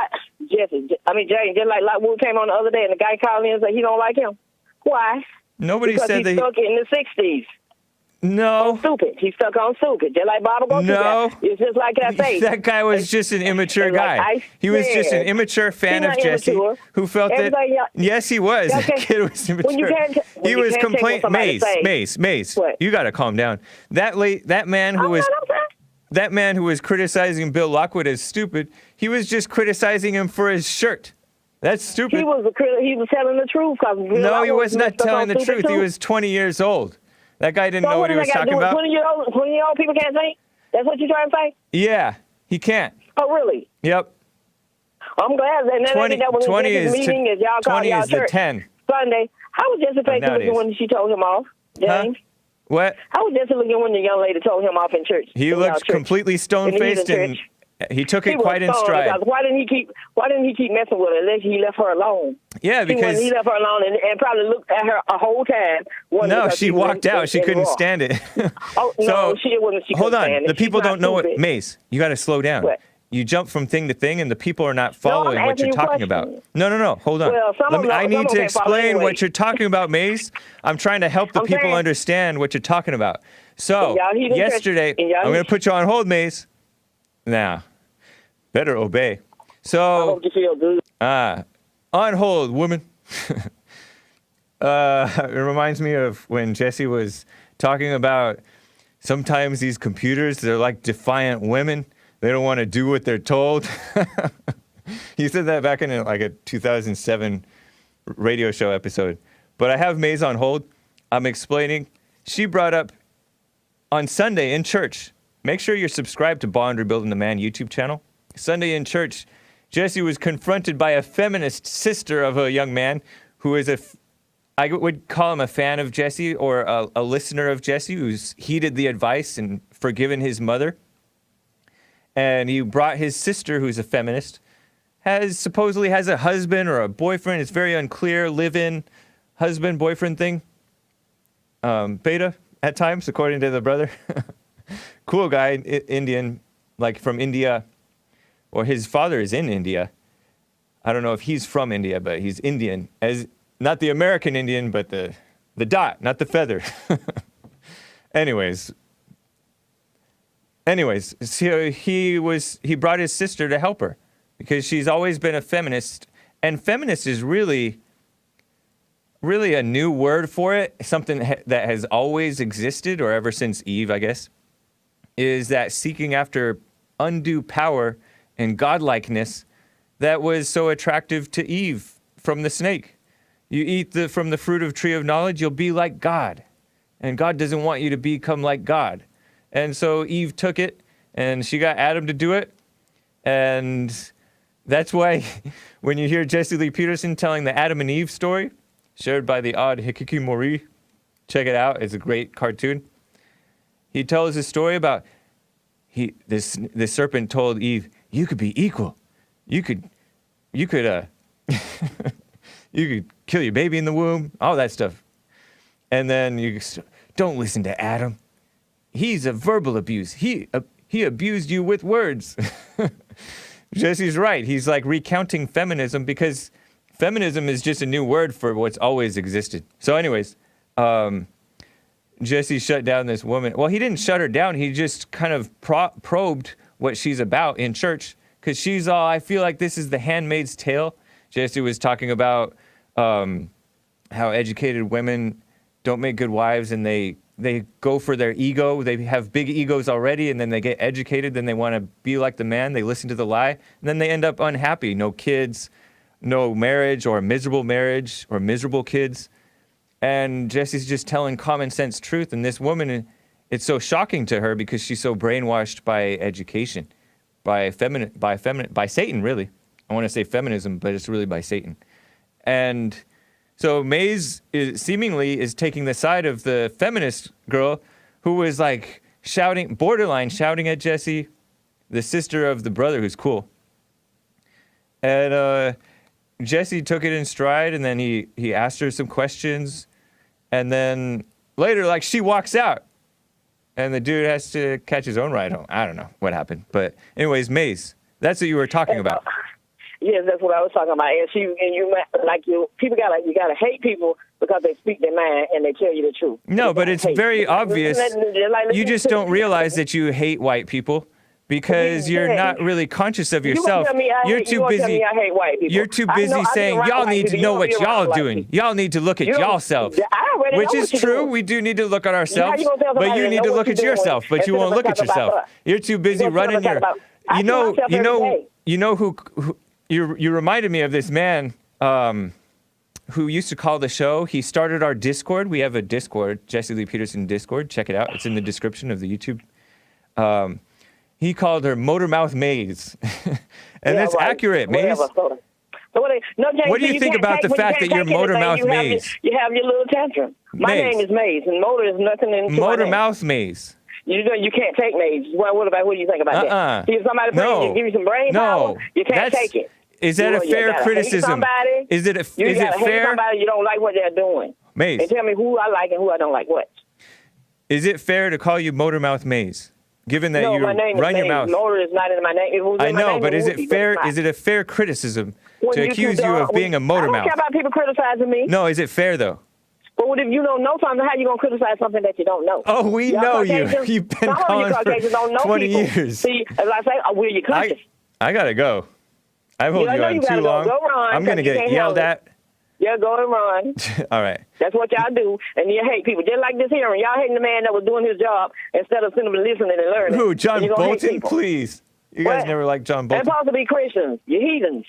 James, just like Lightwood came on the other day and the guy called in and said he don't like him. Why? Nobody said that. Because he's stuck in the 60s. No. On stupid. He's stuck on stupid. Just like Bible goes No. It's just like that face. That guy was just an immature guy. He was just an immature fan of Jesse who felt that. Yes, he was. That kid was immature. He was complaining. Maze. What? You got to calm down. That man who was criticizing Bill Lockwood as stupid, he was just criticizing him for his shirt. That's stupid. He was telling the truth. No, he was not telling the truth. He was 20 years old. That guy didn't know what he was talking about. 20-year-old people can't think? That's what you're trying to say? Yeah, he can't. Oh, really? Yep. I'm glad that 20 is the 10. Sunday. How was Jesse Payne looking when she told him off, James? Huh? What? How was Jesse looking when the young lady told him off in church? He looked completely stone-faced and he took it quite in stride. Why didn't he keep messing with her unless he left her alone? Yeah, because he left her alone and probably looked at her a whole time. No, she walked out. She couldn't stand it. No, she wouldn't. Hold on. The people don't know what Maze. You got to slow down. What? You jump from thing to thing, and the people are not following what you're talking about. No. Hold on. I need to explain what you're talking about, Maze. I'm trying to help the people understand what you're talking about. So, yesterday, I'm going to put you on hold, Maze. Now, better obey. So, I hope you feel good. On hold, woman. It reminds me of when Jesse was talking about sometimes these computers, they're like defiant women. They don't want to do what they're told. He said that back in like a 2007 radio show episode. But I have Maze on hold. I'm explaining. She brought up on Sunday in church. Make sure you're subscribed to Bond Rebuilding the Man YouTube channel. Sunday in church, Jesse was confronted by a feminist sister of a young man who is I would call him a fan of Jesse or a listener of Jesse who's heeded the advice and forgiven his mother. And he brought his sister, who's a feminist, supposedly has a husband or a boyfriend. It's very unclear, live-in husband-boyfriend thing. Beta at times, according to the brother. Cool guy, Indian, like from India, or his father is in India. I don't know if he's from India, but he's Indian. Not the American Indian, but the dot, not the feather. Anyways, so he brought his sister to help her because she's always been a feminist, and feminist is really a new word for it, something that has always existed, or ever since Eve, I guess, is that seeking after undue power and godlikeness that was so attractive to Eve from the snake. You eat from the fruit of tree of knowledge, you'll be like God. And God doesn't want you to become like God. And so Eve took it, and she got Adam to do it. And that's why when you hear Jesse Lee Peterson telling the Adam and Eve story, shared by the odd Hikikomori, check it out, it's a great cartoon. He tells a story about this serpent told Eve, you could be equal. You could you could kill your baby in the womb, all that stuff. And then you don't listen to Adam. He's a verbal abuse. He abused you with words. Jesse's right. He's like recounting feminism because feminism is just a new word for what's always existed. So anyways, Jesse shut down this woman. Well, he didn't shut her down. He just kind of probed what she's about in church because she's all, I feel like this is the Handmaid's Tale. Jesse was talking about how educated women don't make good wives, and they go for their ego. They have big egos already, and then they get educated. Then they want to be like the man. They listen to the lie, and then they end up unhappy. No kids, no marriage, or miserable kids. And Jesse's just telling common sense truth. And this woman, it's so shocking to her because she's so brainwashed by education, by Satan, really. I want to say feminism, but it's really by Satan. And so Maze seemingly is taking the side of the feminist girl who was like borderline shouting at Jesse, the sister of the brother who's cool. And Jesse took it in stride, and then he asked her some questions. And then later, like, she walks out. And the dude has to catch his own ride home. I don't know what happened. But anyways, Maze, that's what you were talking about. Yes, that's what I was talking about. And people gotta hate people because they speak their mind and they tell you the truth. No, but it's very obvious. You just don't realize that you hate white people because you're not really conscious of yourself. You're too busy. You're too busy saying y'all need to know what y'all doing. Y'all need to look at y'all self, which is true. We do need to look at ourselves, but you need to look at yourself. But you won't look at yourself. You're too busy running your. You know who you reminded me of this man who used to call the show. He started our Discord. We have a Discord, Jesse Lee Peterson Discord. Check it out. It's in the description of the YouTube. He called her Motormouth Maze. And that's accurate, Maze. What do you think about the fact that you're Motormouth Maze? You have your little tantrum. My name is Maze, and motor is nothing in Motormouth Maze. You can't take Maze. What do you think about that? If somebody give you some brain power, you can't take it. Is that a fair criticism? Is it fair? Hate somebody you don't like what they're doing. Maze. And tell me who I like and who I don't like what. Is it fair to call you Motormouth Maze? Given that you run your mouth. Motor is not in my name. I know, but is it fair? Is it a fair criticism to accuse you of being a motor mouth? I don't care about people criticizing me. No, is it fair though? But what if you don't know something? How you gonna criticize something that you don't know? Oh, we know you. You've been calling for 20 years. See, as I say, will you conscious? I gotta go. I've held you on too long. I'm gonna get yelled at. Yeah, go and run. All right. That's what y'all do, and you hate people. Just like this hearing, y'all hating the man that was doing his job instead of sitting and listening and learning. Who, John Bolton? Please. You guys never liked John Bolton. They're supposed to be Christians. You're heathens.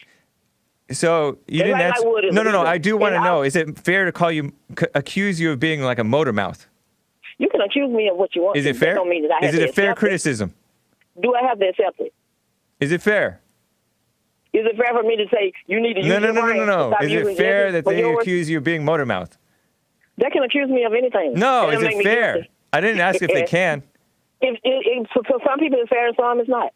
So you didn't answer. No. I do want to know. Is it fair to call you, accuse you of being like a motor mouth? You can accuse me of what you want. Is it fair? That don't mean that I have Is it to a fair accept criticism? it. Do I have to accept it? Is it fair? Is it fair for me to say you need to use your brain? No. Is it fair that they accuse you of being motor mouth? They can accuse me of anything. No, is it fair? I didn't ask if they can. For some people it's fair and some it's not.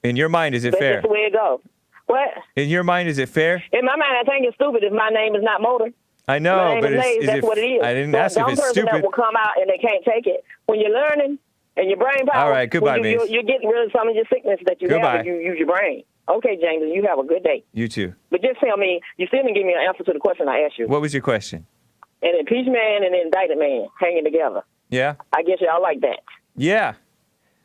In your mind, is it fair? That's the way it goes. What? In your mind, is it fair? In my mind, I think it's stupid if my name is not Motor. I know, but that's what it is. I didn't ask if it's person stupid. That will come out and they can't take it. When you're learning and your brain power, all right, goodbye, you're getting rid of some of your sickness that you have if you use your brain. Okay, James, you have a good day. You too. But just tell me, you still didn't give me an answer to the question I asked you. What was your question? An impeached man and an indicted man hanging together. Yeah. I guess y'all like that. Yeah.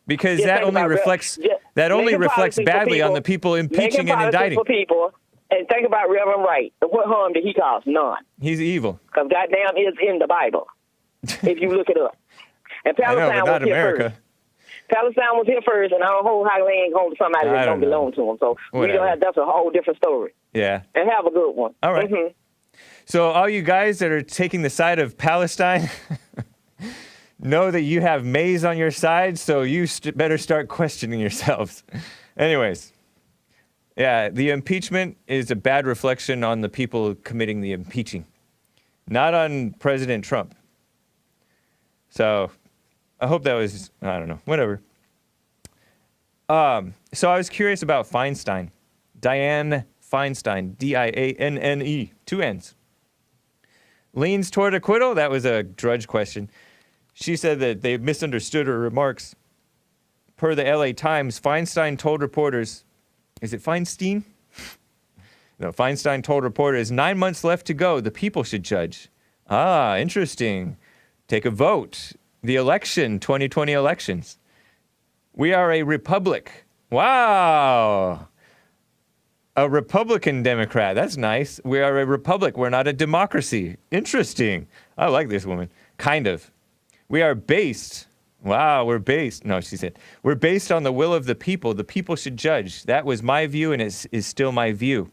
Because that only reflects badly on the people impeaching and indicting. For people, and think about Reverend Wright. What harm did he cause? None. He's evil. Because goddamn is in the Bible, if you look it up. And Palestine was here first. Palestine was here first, and our whole highway ain't home to somebody that don't belong to them. So that's a whole different story. Yeah. And have a good one. All right. Mm-hmm. So all you guys that are taking the side of Palestine, know that you have Mays on your side, so you better start questioning yourselves. Anyways, yeah, the impeachment is a bad reflection on the people committing the impeaching, not on President Trump. So I hope that was, I don't know, whatever. So I was curious about Feinstein. Dianne Feinstein, D-I-A-N-N-E, 2 N's. Leans toward acquittal? That was a Drudge question. She said that they misunderstood her remarks. Per the LA Times, Feinstein told reporters, is it Feinstein? No, Feinstein told reporters, 9 months left to go. The people should judge. Ah, interesting. Take a vote. The election, 2020 elections. We are a republic. Wow. A Republican Democrat. That's nice. We are a republic. We're not a democracy. Interesting. I like this woman. Kind of. We are based. Wow, we're based. No, she said. We're based on the will of the people. The people should judge. That was my view, and it is still my view.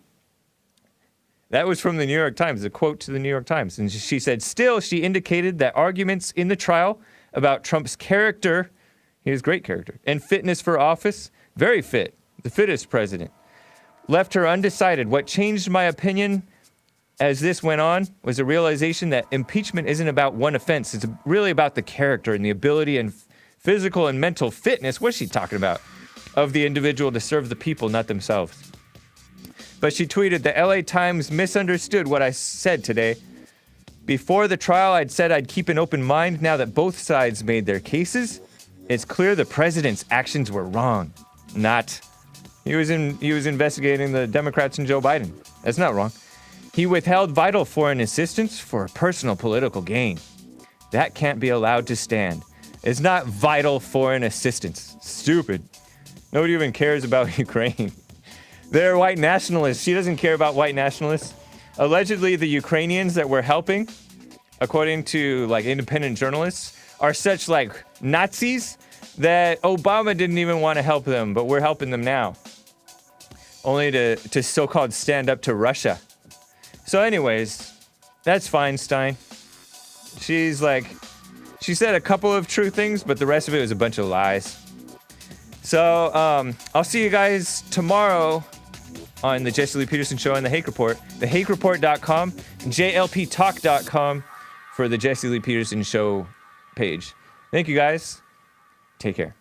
That was from the New York Times, a quote to the New York Times. And she said, still, she indicated that arguments in the trial about Trump's character, he has great character, and fitness for office, very fit, the fittest president, left her undecided. What changed my opinion as this went on was a realization that impeachment isn't about one offense. It's really about the character and the ability and physical and mental fitness, what's she talking about, of the individual to serve the people, not themselves. But she tweeted, the LA Times misunderstood what I said today. Before the trial, I'd said I'd keep an open mind. Now that both sides made their cases, it's clear the president's actions were wrong. Not. He was investigating the Democrats and Joe Biden. That's not wrong. He withheld vital foreign assistance for personal political gain. That can't be allowed to stand. It's not vital foreign assistance. Stupid. Nobody even cares about Ukraine. They're white nationalists. She doesn't care about white nationalists. Allegedly, the Ukrainians that we're helping, according to like independent journalists, are such like Nazis that Obama didn't even want to help them, but we're helping them now. Only to so-called stand up to Russia. So anyways, that's Feinstein. She said a couple of true things, but the rest of it was a bunch of lies. So I'll see you guys tomorrow on the Jesse Lee Peterson Show and the Hake Report. TheHakeReport.com and JLPTalk.com for the Jesse Lee Peterson Show page. Thank you guys. Take care.